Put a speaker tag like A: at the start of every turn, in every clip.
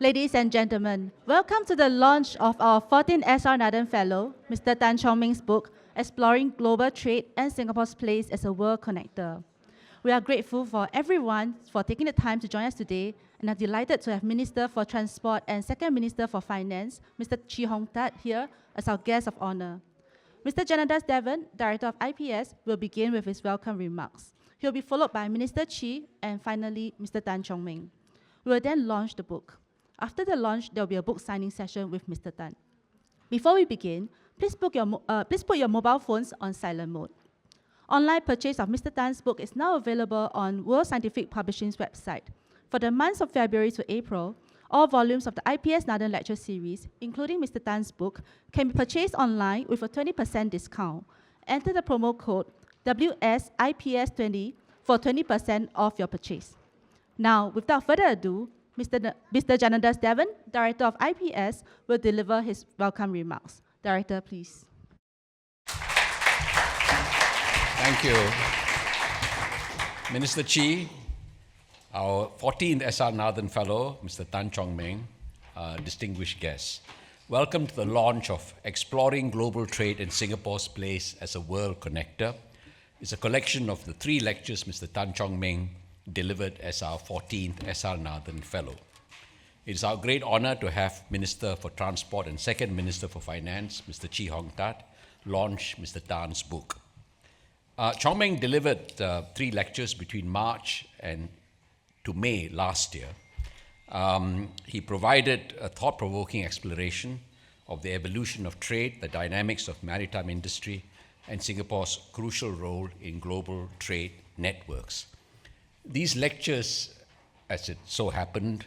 A: Ladies and gentlemen, welcome to the launch of our 14th S.R. Nathan Fellow, Mr. Tan Chong Meng's book, Exploring Global Trade and Singapore's Place as a World Connector. We are grateful for everyone for taking the time to join us today and are delighted to have Minister for Transport and Second Minister for Finance, Mr. Chee Hong Tat, here as our guest of honor. Mr. Janadas Devan, Director of IPS, will begin with his welcome remarks. He will be followed by Minister Chee and finally Mr. Tan Chong Meng. We will then launch the book. After the launch, there will be a book signing session with Mr. Tan. Before we begin, please put your mobile phones on silent mode. Online purchase of Mr. Tan's book is now available on World Scientific Publishing's website. For the months of February to April, all volumes of the IPS-Nathan Lectures series, including Mr. Tan's book, can be purchased online with a 20% discount. Enter the promo code WSIPS20 for 20% off your purchase. Now, without further ado, Mr. Janadas Devan, Director of IPS, will deliver his welcome remarks. Director, please.
B: Thank you. Minister Chee, our 14th S.R. Nathan Fellow, Mr. Tan Chong Meng, distinguished guests. Welcome to the launch of Exploring Global Trade and Singapore's Place as a World Connector. It's a collection of the 3 lectures Mr. Tan Chong Meng delivered as our 14th S.R. Nathan Fellow. It is our great honor to have Minister for Transport and Second Minister for Finance, Mr. Chee Hong Tat, launch Mr. Tan's book. Chong Meng delivered 3 lectures between March and to May last year. He provided a thought-provoking exploration of the evolution of trade, the dynamics of maritime industry, and Singapore's crucial role in global trade networks. These lectures, as it so happened,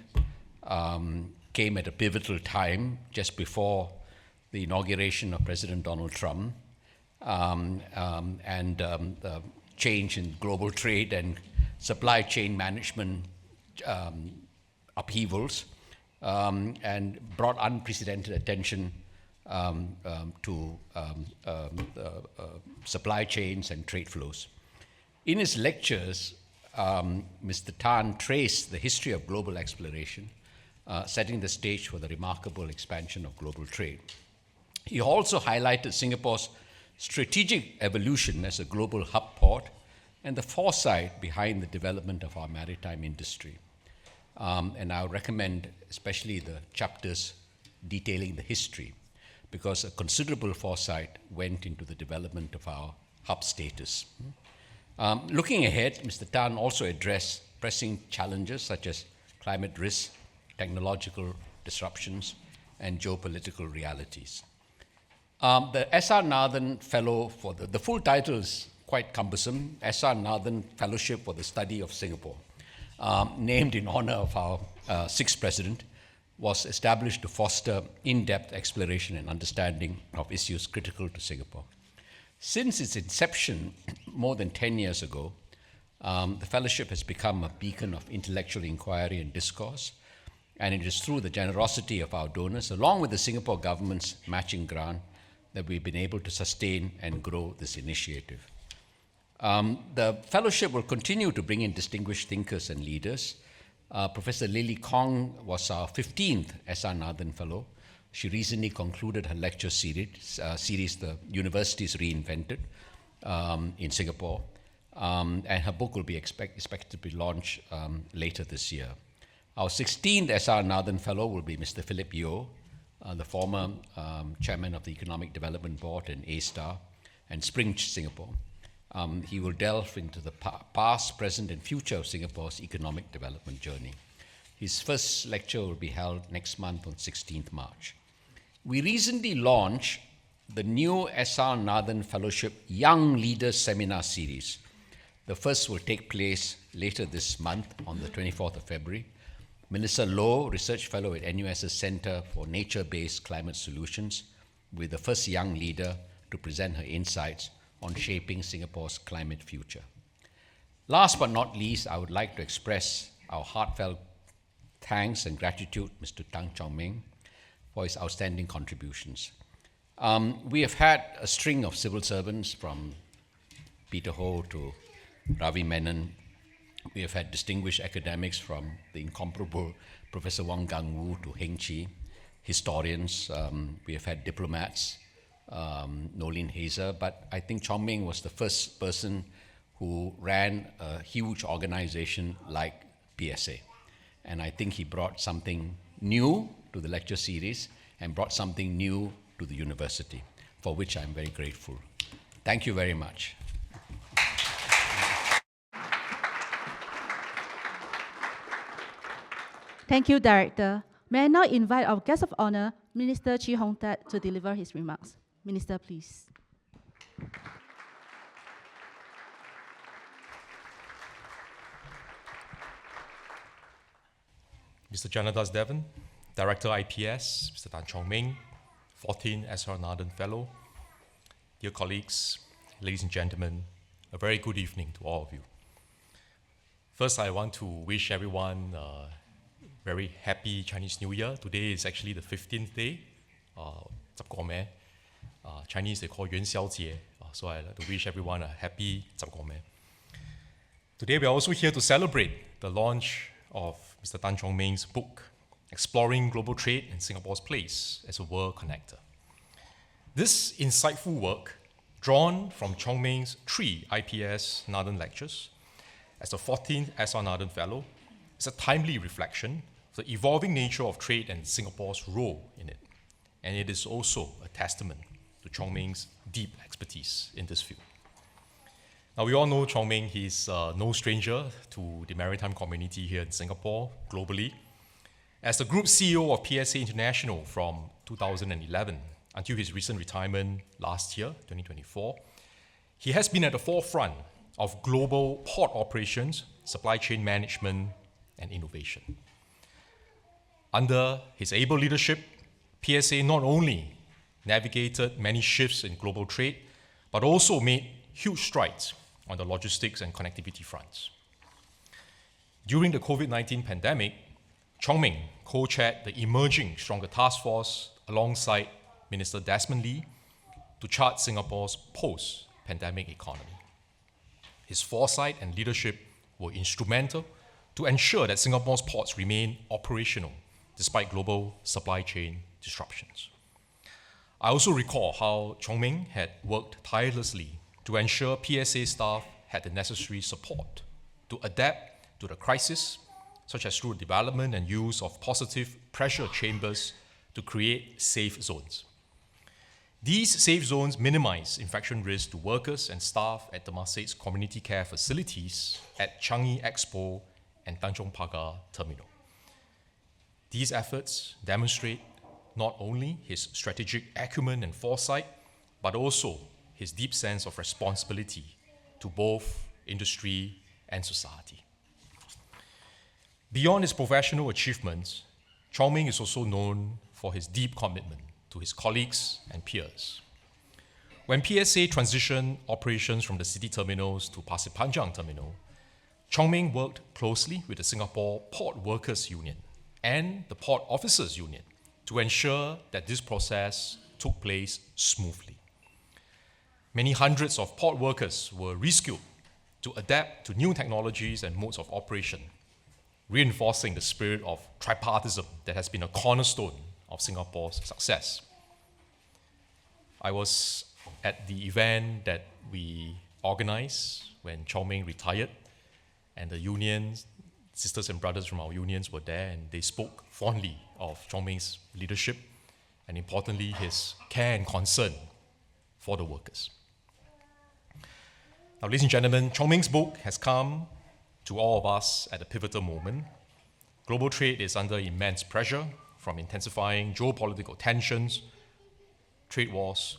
B: came at a pivotal time just before the inauguration of President Donald Trump and the change in global trade and supply chain management upheavals and brought unprecedented attention to supply chains and trade flows. In his lectures, Mr. Tan traced the history of global exploration, setting the stage for the remarkable expansion of global trade. He also highlighted Singapore's strategic evolution as a global hub port and the foresight behind the development of our maritime industry. And I would recommend especially the chapters detailing the history, because a considerable foresight went into the development of our hub status. Looking ahead, Mr. Tan also addressed pressing challenges such as climate risk, technological disruptions, and geopolitical realities. The S.R. Nathan Fellow, for the full title is quite cumbersome, S.R. Nathan Fellowship for the Study of Singapore, named in honor of our 6th President, was established to foster in-depth exploration and understanding of issues critical to Singapore. Since its inception more than 10 years ago, the fellowship has become a beacon of intellectual inquiry and discourse, and it is through the generosity of our donors, along with the Singapore government's matching grant, that we've been able to sustain and grow this initiative. The fellowship will continue to bring in distinguished thinkers and leaders. Professor Lily Kong was our 15th S.R. Nathan Fellow. She recently concluded her lecture series, The Universities Reinvented, in Singapore. And her book will be expected to be launched later this year. Our 16th S.R. Nathan Fellow will be Mr. Philip Yeo, the former chairman of the Economic Development Board and A-Star and Spring Singapore. He will delve into the past, present, and future of Singapore's economic development journey. His first lecture will be held next month on 16th March. We recently launched the new S.R. Nathan Fellowship Young Leaders Seminar Series. The first will take place later this month on the 24th of February. Melissa Low, Research Fellow at NUS's Center for Nature-Based Climate Solutions, will be the first young leader to present her insights on shaping Singapore's climate future. Last but not least, I would like to express our heartfelt thanks and gratitude to Mr. Tan Chong Meng for his outstanding contributions. We have had a string of civil servants from Peter Ho to Ravi Menon We have had distinguished academics from the incomparable Professor Wang Gangwu to Heng Chi, historians, we have had diplomats, Nolin Hazer, but I think Chong Meng was the first person who ran a huge organization like PSA. And I think he brought something new to the lecture series and brought something new to the university, for which I'm very grateful. Thank you very much.
A: Thank you, Director. May I now invite our guest of honor, Minister Chee Hong Tat, to deliver his remarks. Minister, please.
C: Mr. Janadas Devan, Director IPS, Mr. Tan Chong Meng, 14 S.R. Nathan Fellow, dear colleagues, ladies and gentlemen, a very good evening to all of you. First, I want to wish everyone a very happy Chinese New Year. Today is actually the 15th day, Chinese they call Yuan Xiao Jie, so I'd like to wish everyone a happy Zhap. Today we are also here to celebrate the launch of Mr. Tan Chong Meng's book, Exploring Global Trade and Singapore's Place as a World Connector. This insightful work, drawn from Chong Meng's 3 IPS-Nathan Lectures, as the 14th S.R. Nathan Fellow, is a timely reflection of the evolving nature of trade and Singapore's role in it. And it is also a testament to Chong Meng's deep expertise in this field. Now, we all know Chong Meng. He's no stranger to the maritime community here in Singapore, globally. As the Group CEO of PSA International from 2011 until his recent retirement last year, 2024, he has been at the forefront of global port operations, supply chain management, and innovation. Under his able leadership, PSA not only navigated many shifts in global trade, but also made huge strides on the logistics and connectivity fronts. During the COVID-19 pandemic, Chong Meng co-chaired the Emerging Stronger Task Force alongside Minister Desmond Lee to chart Singapore's post-pandemic economy. His foresight and leadership were instrumental to ensure that Singapore's ports remain operational despite global supply chain disruptions. I also recall how Chong Meng had worked tirelessly to ensure PSA staff had the necessary support to adapt to the crisis, such as through development and use of positive pressure chambers to create safe zones. These safe zones minimize infection risk to workers and staff at Temasek's community care facilities at Changi Expo and Tanjong Pagar Terminal. These efforts demonstrate not only his strategic acumen and foresight, but also his deep sense of responsibility to both industry and society. Beyond his professional achievements, Chong Meng is also known for his deep commitment to his colleagues and peers. When PSA transitioned operations from the city terminals to Pasir Panjang Terminal, Chong Meng worked closely with the Singapore Port Workers Union and the Port Officers Union to ensure that this process took place smoothly. Many hundreds of port workers were reskilled to adapt to new technologies and modes of operation, reinforcing the spirit of tripartism that has been a cornerstone of Singapore's success. I was at the event that we organized when Chong Meng retired, and the unions, sisters and brothers from our unions were there, and they spoke fondly of Chong Meng's leadership and, importantly, his care and concern for the workers. Now, ladies and gentlemen, Chong Meng's book has come to all of us at a pivotal moment. Global trade is under immense pressure from intensifying geopolitical tensions, trade wars,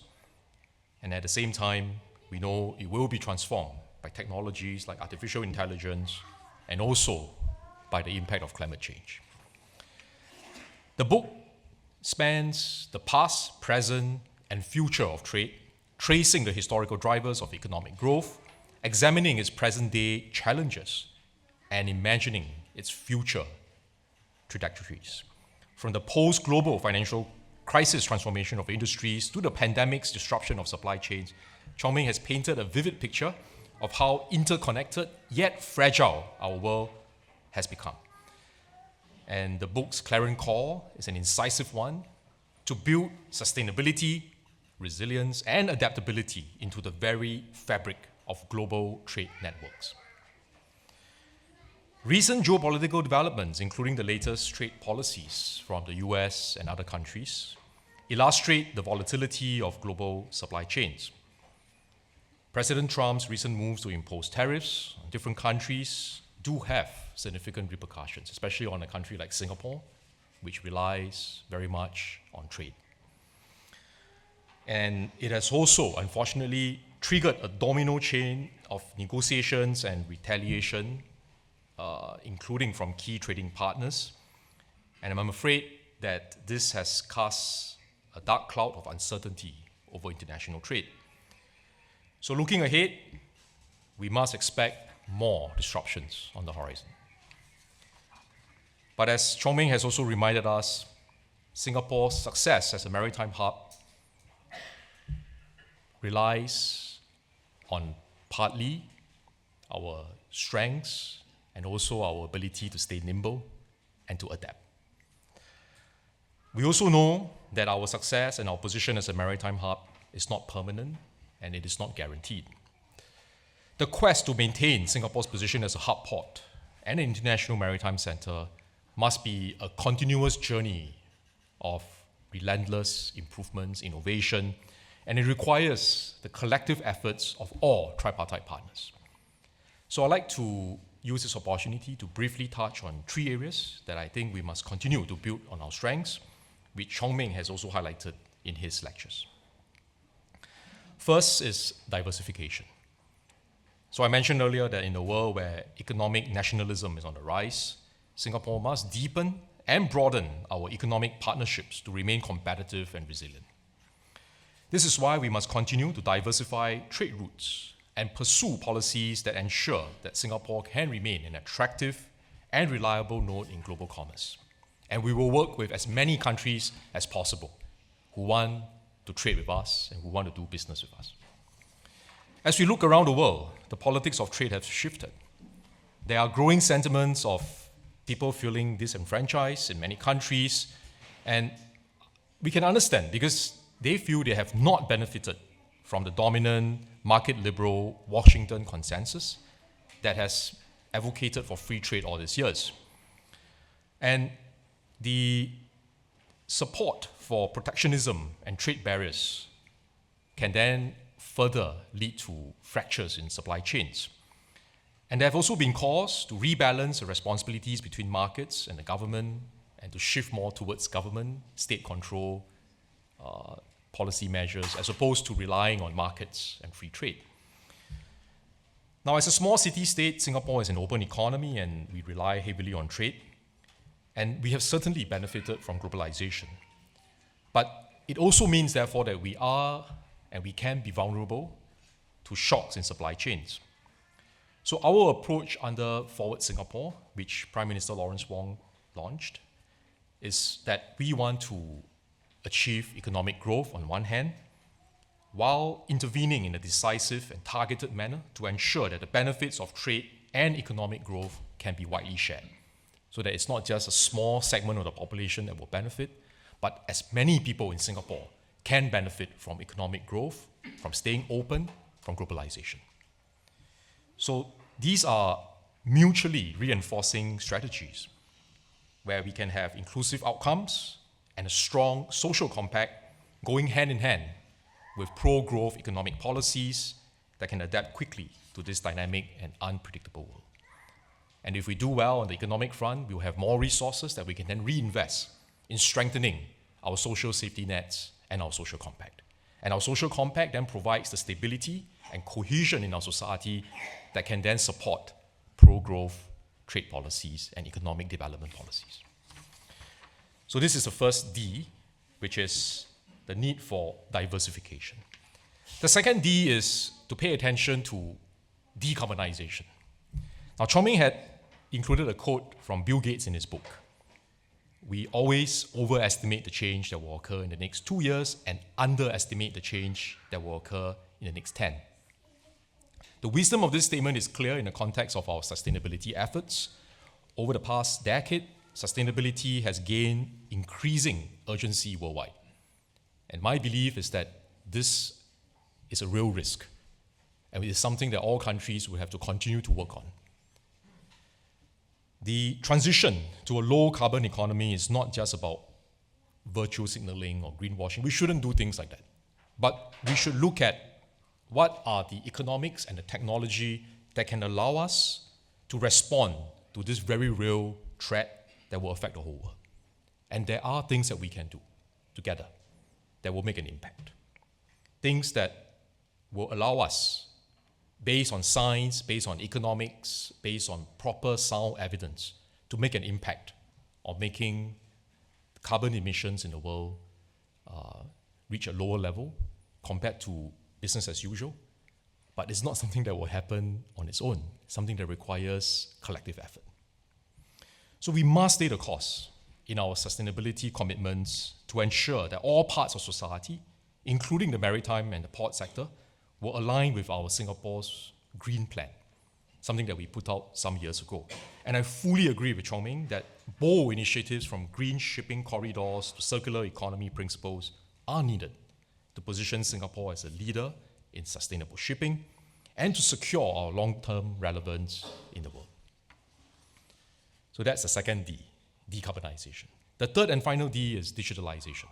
C: and at the same time, we know it will be transformed by technologies like artificial intelligence and also by the impact of climate change. The book spans the past, present, and future of trade, tracing the historical drivers of economic growth, examining its present-day challenges, and imagining its future trajectories. From the post-global financial crisis transformation of industries to the pandemic's disruption of supply chains, Chong Meng has painted a vivid picture of how interconnected yet fragile our world has become. And the book's clarion call is an incisive one to build sustainability, resilience, and adaptability into the very fabric of global trade networks. Recent geopolitical developments, including the latest trade policies from the US and other countries, illustrate the volatility of global supply chains. President Trump's recent moves to impose tariffs on different countries do have significant repercussions, especially on a country like Singapore, which relies very much on trade. And it has also, unfortunately, triggered a domino chain of negotiations and retaliation, including from key trading partners. And I'm afraid that this has cast a dark cloud of uncertainty over international trade. So looking ahead, we must expect more disruptions on the horizon. But as Chong Meng has also reminded us, Singapore's success as a maritime hub relies on partly our strengths and also our ability to stay nimble and to adapt. We also know that our success and our position as a maritime hub is not permanent and it is not guaranteed. The quest to maintain Singapore's position as a hub port and an international maritime center must be a continuous journey of relentless improvements, innovation, and it requires the collective efforts of all tripartite partners. So I'd like to use this opportunity to briefly touch on 3 areas that I think we must continue to build on our strengths, which Chong Meng has also highlighted in his lectures. First is diversification. So I mentioned earlier that in a world where economic nationalism is on the rise, Singapore must deepen and broaden our economic partnerships to remain competitive and resilient. This is why we must continue to diversify trade routes and pursue policies that ensure that Singapore can remain an attractive and reliable node in global commerce. And we will work with as many countries as possible who want to trade with us and who want to do business with us. As we look around the world, the politics of trade have shifted. There are growing sentiments of people feeling disenfranchised in many countries, and we can understand because they feel they have not benefited from the dominant market liberal Washington consensus that has advocated for free trade all these years. And the support for protectionism and trade barriers can then further lead to fractures in supply chains. And there have also been calls to rebalance the responsibilities between markets and the government and to shift more towards government, state control, policy measures, as opposed to relying on markets and free trade. Now, as a small city-state, Singapore is an open economy and we rely heavily on trade. And we have certainly benefited from globalization. But it also means, therefore, that we are and we can be vulnerable to shocks in supply chains. So our approach under Forward Singapore, which Prime Minister Lawrence Wong launched, is that we want to achieve economic growth on one hand, while intervening in a decisive and targeted manner to ensure that the benefits of trade and economic growth can be widely shared. So that it's not just a small segment of the population that will benefit, but as many people in Singapore can benefit from economic growth, from staying open, from globalization. So these are mutually reinforcing strategies where we can have inclusive outcomes and a strong social compact going hand in hand with pro-growth economic policies that can adapt quickly to this dynamic and unpredictable world. And if we do well on the economic front, we'll have more resources that we can then reinvest in strengthening our social safety nets and our social compact. And our social compact then provides the stability and cohesion in our society that can then support pro-growth trade policies and economic development policies. So this is the first D, which is the need for diversification. The second D is to pay attention to decarbonization. Now, Chong Meng had included a quote from Bill Gates in his book. We always overestimate the change that will occur in the next 2 years and underestimate the change that will occur in the next 10. The wisdom of this statement is clear in the context of our sustainability efforts. Over the past decade, sustainability has gained increasing urgency worldwide. And my belief is that this is a real risk, and it is something that all countries will have to continue to work on. The transition to a low-carbon economy is not just about virtue signaling or greenwashing. We shouldn't do things like that. But we should look at what are the economics and the technology that can allow us to respond to this very real threat that will affect the whole world. And there are things that we can do together that will make an impact. Things that will allow us, based on science, based on economics, based on proper sound evidence, to make an impact on making carbon emissions in the world reach a lower level compared to business as usual. But it's not something that will happen on its own. It's something that requires collective effort. So we must stay the course in our sustainability commitments to ensure that all parts of society, including the maritime and the port sector, will align with our Singapore's green plan, something that we put out some years ago. And I fully agree with Chong Meng that bold initiatives from green shipping corridors to circular economy principles are needed to position Singapore as a leader in sustainable shipping and to secure our long-term relevance in the world. So that's the second D, decarbonization. The third and final D is digitalization.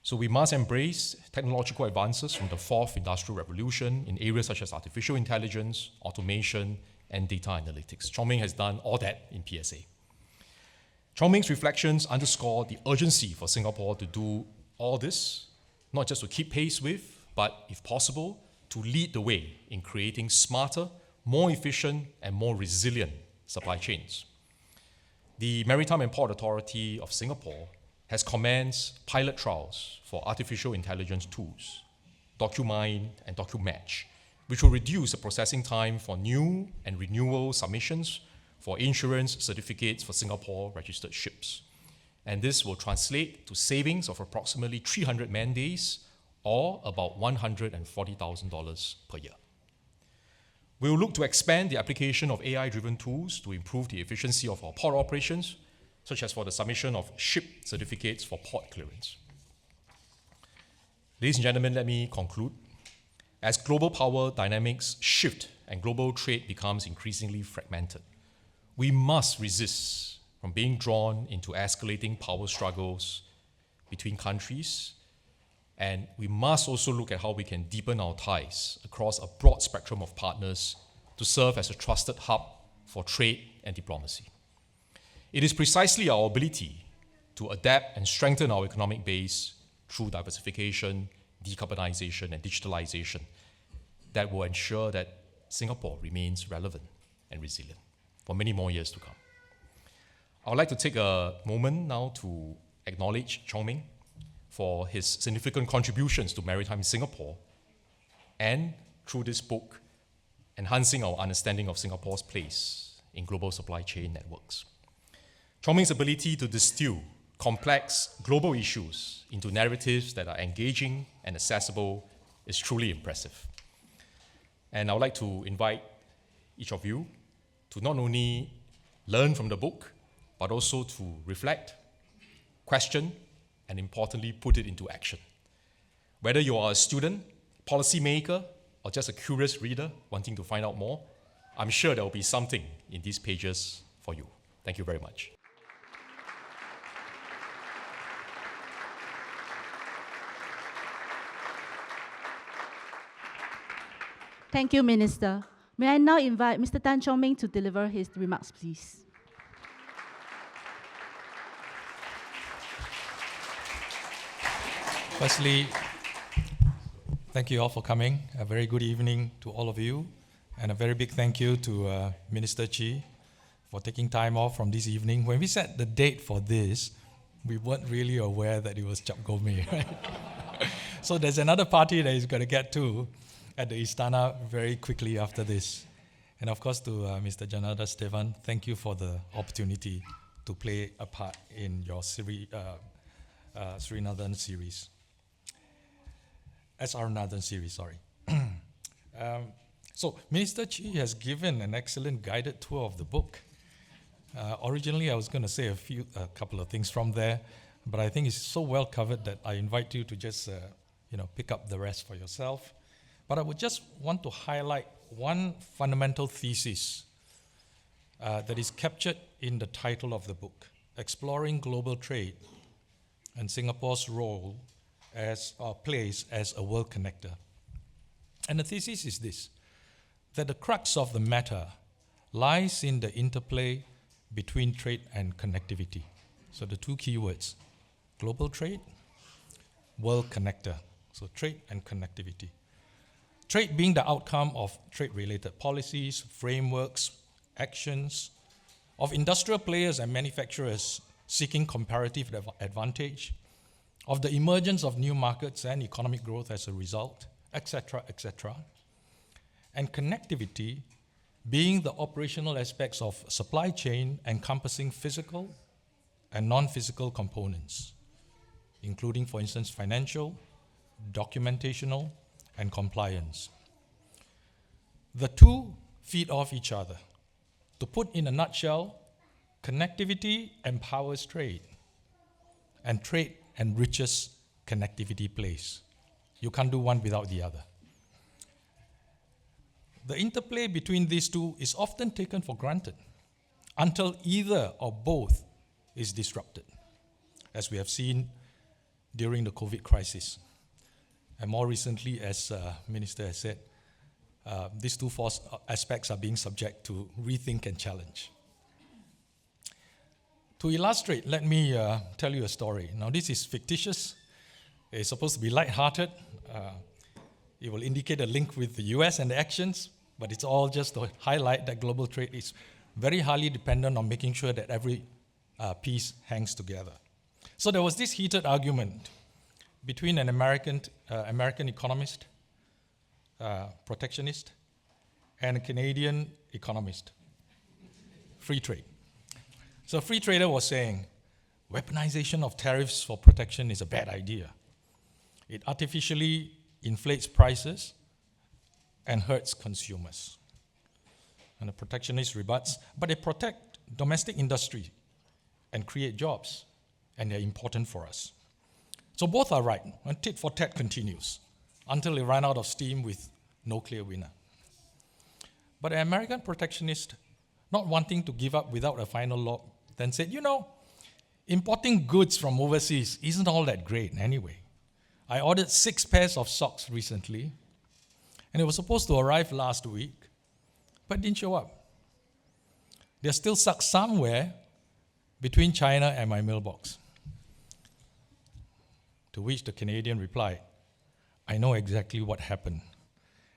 C: So we must embrace technological advances from the fourth industrial revolution in areas such as artificial intelligence, automation, and data analytics. Chong Meng has done all that in PSA. Chong Meng's reflections underscore the urgency for Singapore to do all this, not just to keep pace with, but if possible, to lead the way in creating smarter, more efficient, and more resilient supply chains. The Maritime and Port Authority of Singapore has commenced pilot trials for artificial intelligence tools, DocuMine and DocuMatch, which will reduce the processing time for new and renewal submissions for insurance certificates for Singapore-registered ships. And this will translate to savings of approximately 300 man-days, or about $140,000 per year. We will look to expand the application of AI-driven tools to improve the efficiency of our port operations, such as for the submission of ship certificates for port clearance. Ladies and gentlemen, let me conclude. As global power dynamics shift and global trade becomes increasingly fragmented, we must resist from being drawn into escalating power struggles between countries, and we must also look at how we can deepen our ties across a broad spectrum of partners to serve as a trusted hub for trade and diplomacy. It is precisely our ability to adapt and strengthen our economic base through diversification, decarbonization, and digitalization that will ensure that Singapore remains relevant and resilient for many more years to come. I would like to take a moment now to acknowledge Chong Meng for his significant contributions to maritime Singapore and, through this book, enhancing our understanding of Singapore's place in global supply chain networks. Chong Meng's ability to distill complex global issues into narratives that are engaging and accessible is truly impressive. And I would like to invite each of you to not only learn from the book, but also to reflect, question, and importantly, put it into action. Whether you are a student, policymaker, or just a curious reader wanting to find out more, I'm sure there will be something in these pages for you. Thank you very much.
A: Thank you, Minister. May I now invite Mr. Tan Chong Meng to deliver his remarks, please.
D: Firstly, thank you all for coming. A very good evening to all of you. And a very big thank you to Minister Chee for taking time off from this evening. When we set the date for this, we weren't really aware that it was Chap Gome, right? So there's another party that he's going to get to at the Istana very quickly after this. And of course to Mr. Janadas Devan, thank you for the opportunity to play a part in your Srinathan series. SR Nathan series, sorry. So Minister Chee has given an excellent guided tour of the book. Originally, I was going to say a couple of things from there, but I think it's so well covered that I invite you to just pick up the rest for yourself. But I would just want to highlight one fundamental thesis that is captured in the title of the book, Exploring Global Trade and Singapore's role as our place as a world connector. And the thesis is this, that the crux of the matter lies in the interplay between trade and connectivity. So the two key words, global trade, world connector. So trade and connectivity. Trade being the outcome of trade-related policies, frameworks, actions, of industrial players and manufacturers seeking comparative advantage, of the emergence of new markets and economic growth as a result, etc., etc. And connectivity being the operational aspects of supply chain encompassing physical and non-physical components, including, for instance, financial, documentational, and compliance. The two feed off each other. To put in a nutshell, connectivity empowers trade, and trade enriches connectivity place. You can't do one without the other. The interplay between these two is often taken for granted until either or both is disrupted, as we have seen during the COVID crisis. And more recently, as Minister has said, these two aspects are being subject to rethink and challenge. To illustrate, let me tell you a story. Now, this is fictitious. It's supposed to be light-hearted. It will indicate a link with the US and the actions, but it's all just to highlight that global trade is very highly dependent on making sure that every piece hangs together. So there was this heated argument between an American economist, protectionist, and a Canadian economist. Free trade. So a free trader was saying, weaponization of tariffs for protection is a bad idea. It artificially inflates prices and hurts consumers. And the protectionist rebuts, but they protect domestic industry and create jobs, and they're important for us. So both are right, and tit for tat continues until they run out of steam with no clear winner. But the American protectionist, not wanting to give up without a final law, then said, importing goods from overseas isn't all that great anyway. I ordered 6 pairs of socks recently, and it was supposed to arrive last week, but didn't show up. They're still stuck somewhere between China and my mailbox. To which the Canadian replied, I know exactly what happened.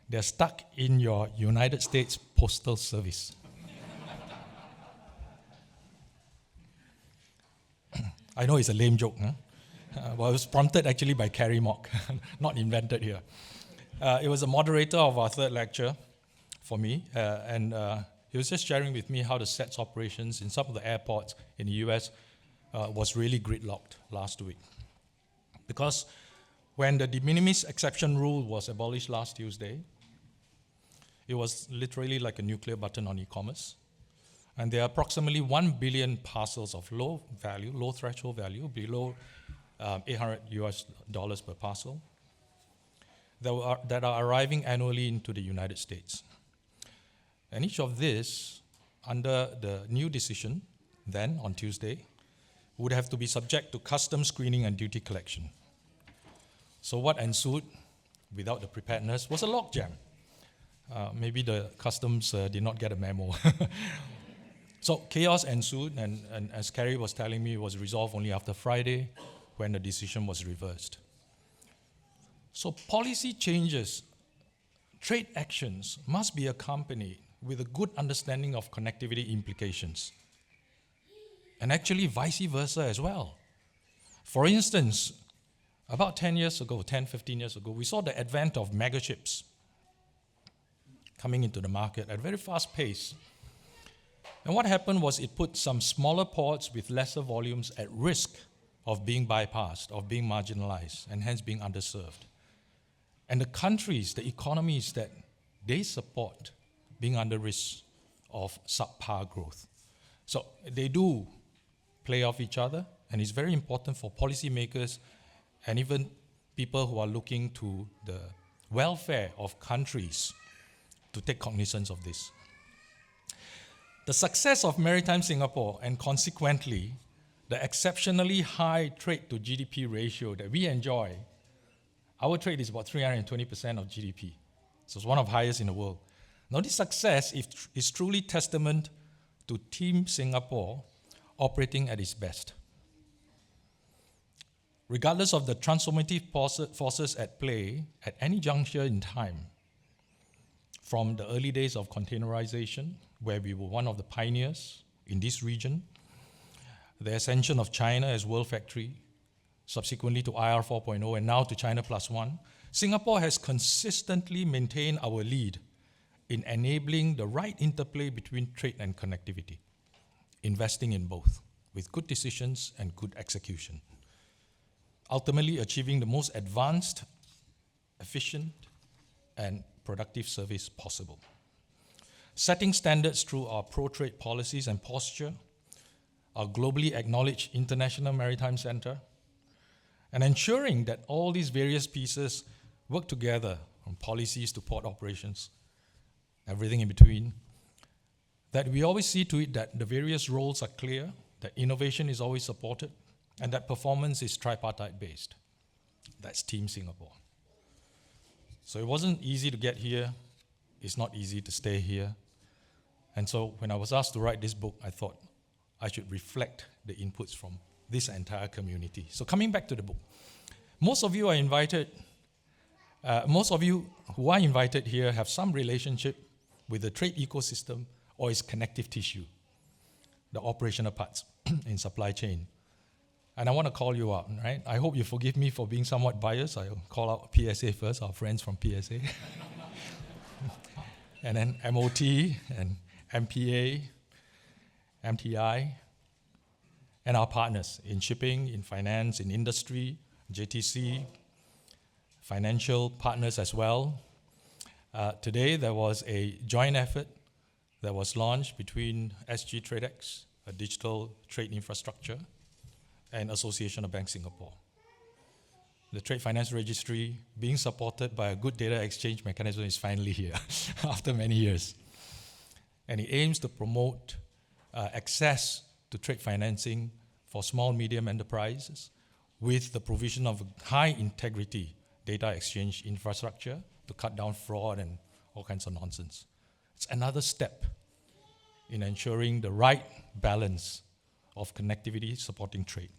D: They're stuck in your United States Postal Service. I know it's a lame joke, huh? Well, it was prompted actually by Carrie Mock, not invented here. It was a moderator of our third lecture for me, and he was just sharing with me how the SETS operations in some of the airports in the US was really gridlocked last week. Because when the de minimis exception rule was abolished last Tuesday, it was literally like a nuclear button on e-commerce. And there are approximately 1 billion parcels of low threshold value, below $800 per parcel, that are arriving annually into the United States. And each of this, under the new decision, then on Tuesday, would have to be subject to customs screening and duty collection. So what ensued, without the preparedness, was a logjam. Maybe the customs did not get a memo. So chaos ensued, and as Carrie was telling me, it was resolved only after Friday when the decision was reversed. So policy changes, trade actions must be accompanied with a good understanding of connectivity implications, and actually vice versa as well. For instance, about 10, 15 years ago, we saw the advent of megachips coming into the market at a very fast pace. And what happened was it put some smaller ports with lesser volumes at risk of being bypassed, of being marginalized, and hence being underserved. And the countries, the economies that they support being under risk of subpar growth. So they do play off each other, and it's very important for policymakers and even people who are looking to the welfare of countries to take cognizance of this. The success of Maritime Singapore, and consequently, the exceptionally high trade to GDP ratio that we enjoy, our trade is about 320% of GDP. So it's one of the highest in the world. Now this success is truly testament to Team Singapore operating at its best. Regardless of the transformative forces at play at any juncture in time, from the early days of containerization, where we were one of the pioneers in this region, the ascension of China as world factory, subsequently to IR 4.0, and now to China Plus One, Singapore has consistently maintained our lead in enabling the right interplay between trade and connectivity, investing in both, with good decisions and good execution, ultimately achieving the most advanced, efficient, and productive service possible. Setting standards through our pro-trade policies and posture, our globally acknowledged International Maritime Center, and ensuring that all these various pieces work together, from policies to port operations, everything in between, that we always see to it that the various roles are clear, that innovation is always supported, and that performance is tripartite-based. That's Team Singapore. So it wasn't easy to get here. It's not easy to stay here. And so when I was asked to write this book, I thought I should reflect the inputs from this entire community. So coming back to the book, most of you who are invited here have some relationship with the trade ecosystem or its connective tissue, the operational parts in supply chain. And I want to call you out, right? I hope you forgive me for being somewhat biased. I'll call out PSA first, our friends from PSA. And then MOT and MPA, MTI, and our partners in shipping, in finance, in industry, JTC, financial partners as well. Today, there was a joint effort that was launched between SG TradeX, a digital trade infrastructure, and Association of Banks Singapore. The Trade Finance Registry, being supported by a good data exchange mechanism, is finally here after many years. And it aims to promote access to trade financing for small, medium enterprises with the provision of high integrity data exchange infrastructure to cut down fraud and all kinds of nonsense. It's another step in ensuring the right balance of connectivity supporting trade.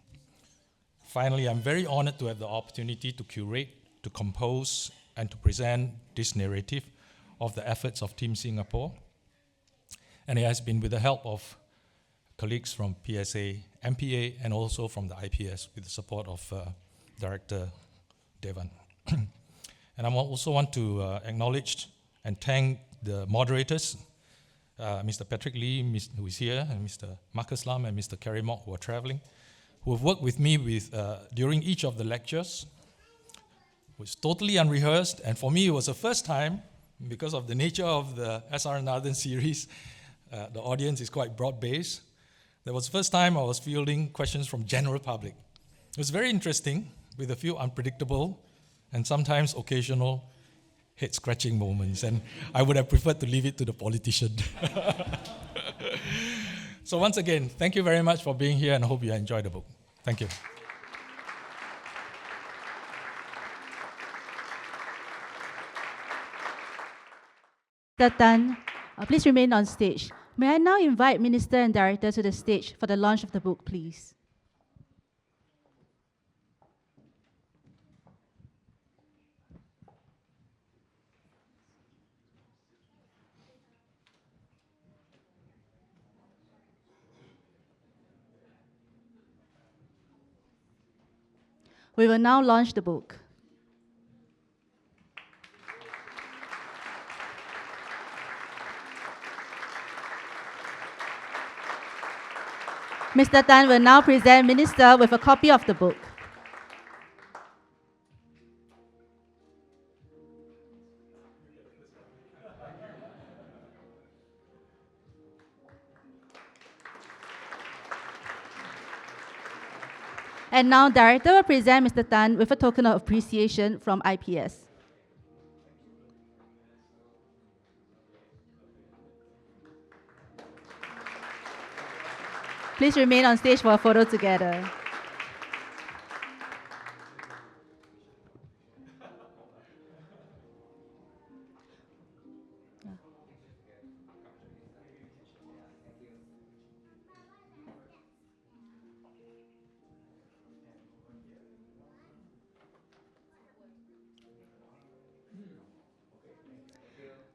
D: Finally, I'm very honored to have the opportunity to curate, to compose, and to present this narrative of the efforts of Team Singapore. And it has been with the help of colleagues from PSA, MPA, and also from the IPS with the support of Director Devan. And I also want to acknowledge and thank the moderators, Mr. Patrick Lee, who is here, and Mr. Marcus Lam and Mr. Kerry Mock, who are traveling, who have worked with me during each of the lectures. It was totally unrehearsed, and for me it was the first time, because of the nature of the S.R. Nathan series, the audience is quite broad-based. That was the first time I was fielding questions from general public. It was very interesting, with a few unpredictable and sometimes occasional head-scratching moments, and I would have preferred to leave it to the politician. So once again, thank you very much for being here, and I hope you enjoyed the book. Thank you.
A: Mr. Tan, please remain on stage. May I now invite Minister and Director to the stage for the launch of the book, please? We will now launch the book. Mr. Tan will now present Minister with a copy of the book. And now, Director will present Mr. Tan with a token of appreciation from IPS. Please remain on stage for a photo together.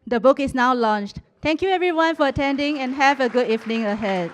A: The book is now launched. Thank you everyone for attending and have a good evening ahead.